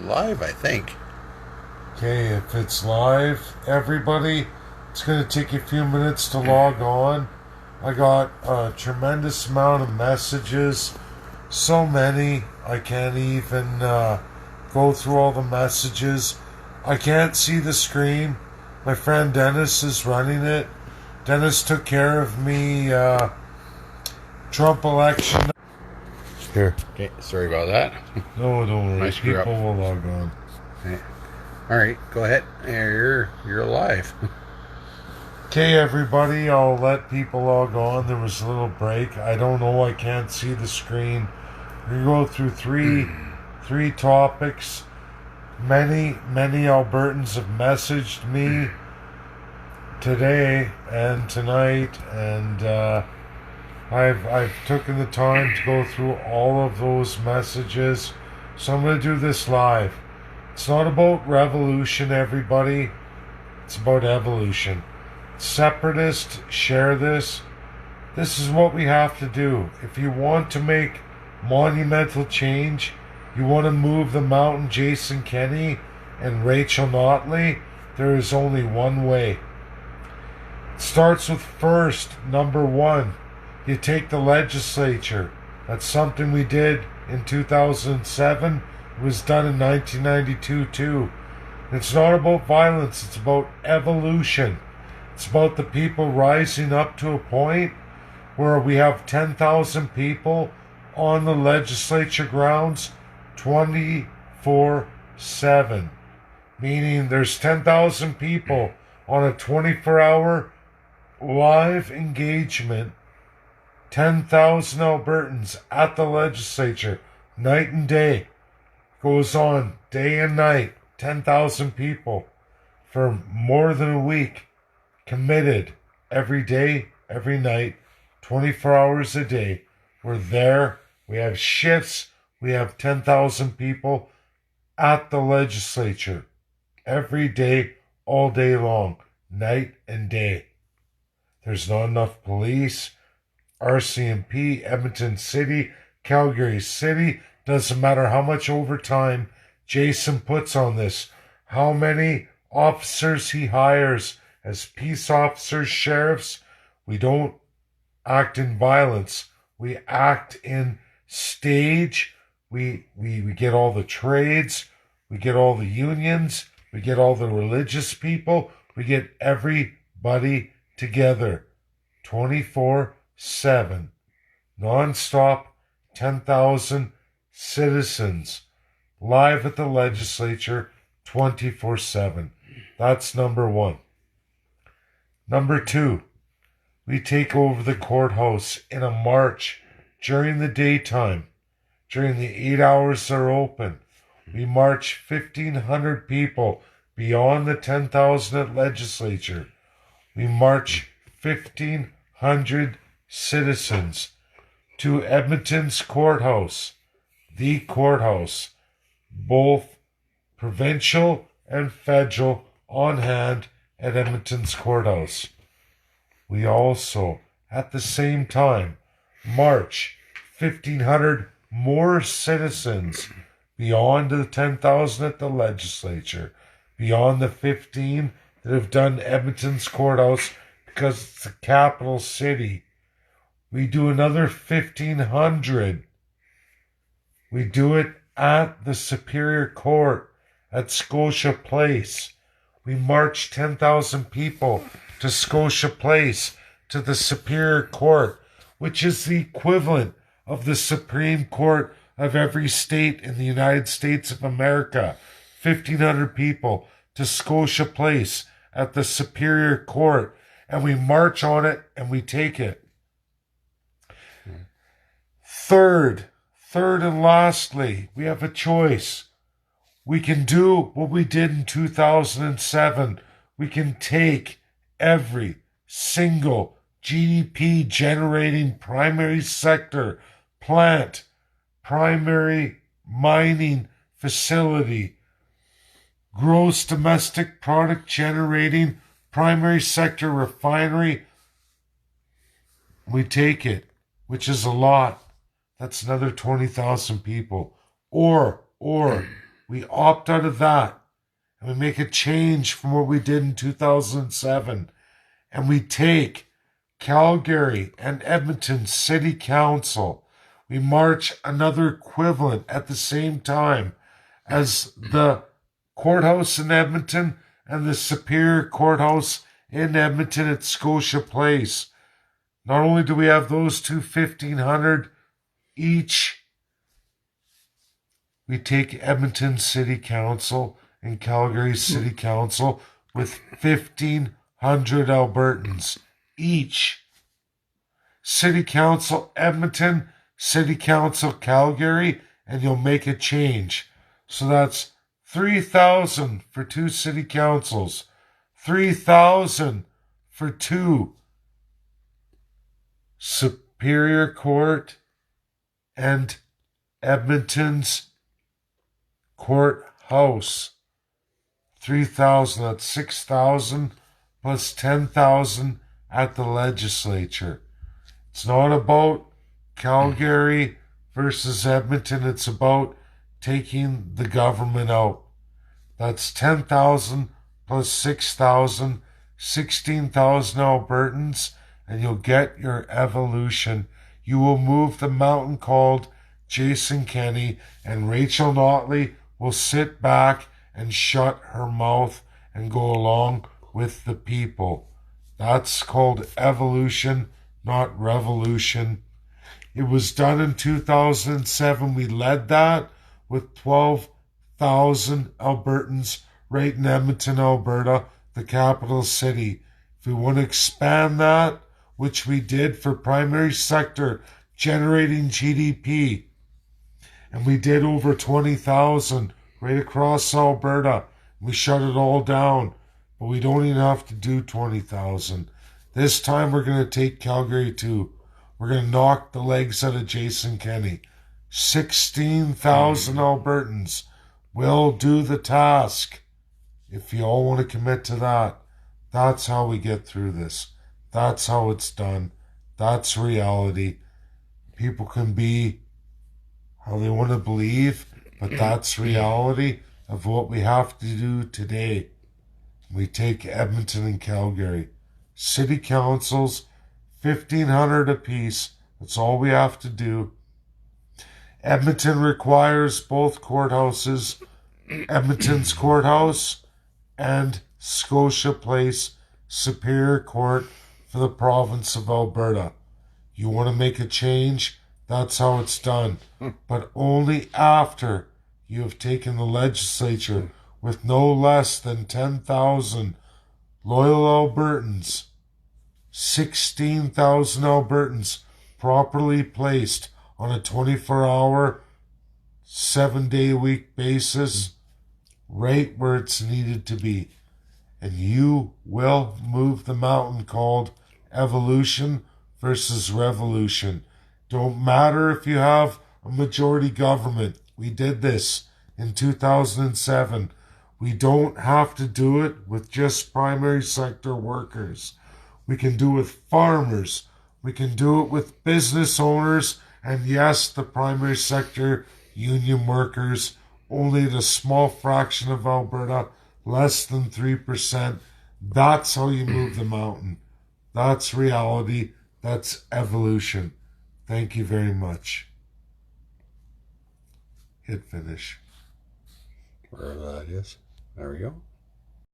live, I think. Okay, if it's live, everybody, it's going to take a few minutes to log on. I got a tremendous amount of messages. So many, I can't even go through all the messages. I can't see the screen. My friend Dennis is running it. Dennis took care of me Trump election. Here. Okay, sorry about that. No, don't worry. Nice screw People up. will log on. Okay. All right, go ahead. You're live. Okay, everybody, I'll let people log on. There was a little break. I don't know. I can't see the screen. We go through three topics. Many Albertans have messaged me today and tonight, and I've taken the time to go through all of those messages. So I'm going to do this live. It's not about revolution, everybody. It's about evolution. Separatists, share this. This is what we have to do. If you want to make monumental change, you want to move the mountain Jason Kenney and Rachel Notley, there is only one way. It starts with first, number one, you take the legislature. That's something we did in 2007. It was done in 1992 too. It's not about violence, it's about evolution. It's about the people rising up to a point where we have 10,000 people on the legislature grounds 24/7. Meaning there's 10,000 people on a 24-hour live engagement. 10,000 Albertans at the legislature, night and day. Goes on day and night. 10,000 people for more than a week, committed every day, every night, 24 hours a day. We're there. We have shifts. We have 10,000 people at the legislature every day, all day long, night and day. There's not enough police. RCMP, Edmonton City, Calgary City, doesn't matter how much overtime Jason puts on this, how many officers he hires as peace officers, sheriffs. We don't act in violence. We act in stage. We get all the trades. We get all the unions. We get all the religious people. We get everybody together 24/7. Non-stop, 10,000 citizens live at the legislature 24/7. That's number one. Number two, we take over the courthouse in a march during the daytime. During the 8 hours they're open, we march 1,500 people beyond the 10,000 at legislature. We march 1,500 citizens to Edmonton's courthouse, the courthouse, both provincial and federal on hand at Edmonton's courthouse. We also, at the same time, march 1,500 more citizens beyond the 10,000 at the legislature, beyond the 15 that have done Edmonton's courthouse because it's the capital city. We do another 1,500. We do it at the Superior Court at Scotia Place. We march 10,000 people to Scotia Place, to the Superior Court, which is the equivalent of the Supreme Court of every state in the United States of America. 1,500 people to Scotia Place at the Superior Court, and we march on it and we take it. Third and lastly, we have a choice. We can do what we did in 2007. We can take every single GDP generating primary sector, plant, primary mining facility, gross domestic product generating primary sector refinery. We take it, which is a lot. That's another 20,000 people. Or We opt out of that. And we make a change from what we did in 2007. And we take Calgary and Edmonton City Council. We march another equivalent at the same time as the courthouse in Edmonton and the Superior Courthouse in Edmonton at Scotia Place. Not only do we have those two 1,500 each, we take Edmonton City Council and Calgary City Council with 1,500 Albertans each. City Council Edmonton, City Council Calgary, and you'll make a change. So that's 3,000 for two city councils, 3,000 for two Superior Court and Edmonton's courthouse. 3,000, that's 6,000 plus 10,000 at the legislature. It's not about Calgary versus Edmonton. It's about taking the government out. That's 10,000 plus 6,000, 16,000 Albertans, and you'll get your evolution. You will move the mountain called Jason Kenney, and Rachel Notley will sit back and shut her mouth and go along with the people. That's called evolution, not revolution. It was done in 2007. We led that with 12,000 Albertans right in Edmonton, Alberta, the capital city. If we want to expand that, which we did for primary sector generating GDP, and we did over 20,000 right across Alberta. We shut it all down, but we don't even have to do 20,000. This time we're going to take Calgary too. We're going to knock the legs out of Jason Kenney. 16,000 Albertans will do the task. If you all want to commit to that, that's how we get through this. That's how it's done. That's reality. People can be how they want to believe, but that's reality of what we have to do today. We take Edmonton and Calgary. City councils, 1,500 apiece. That's all we have to do. Edmonton requires both courthouses, Edmonton's courthouse and Scotia Place Superior Court for the province of Alberta. You want to make a change? That's how it's done. But only after you have taken the legislature with no less than 10,000 loyal Albertans, 16,000 Albertans properly placed on a 24-hour, 7-day-a-week basis, right where it's needed to be. And you will move the mountain called evolution versus revolution. Don't matter if you have a majority government. We did this in 2007. We don't have to do it with just primary sector workers. We can do it with farmers. We can do it with business owners. And yes, the primary sector union workers, only the small fraction of Alberta, less than 3%. That's how you move the mountain. That's reality. That's evolution. Thank you very much. Hit finish. Wherever that is. There we go.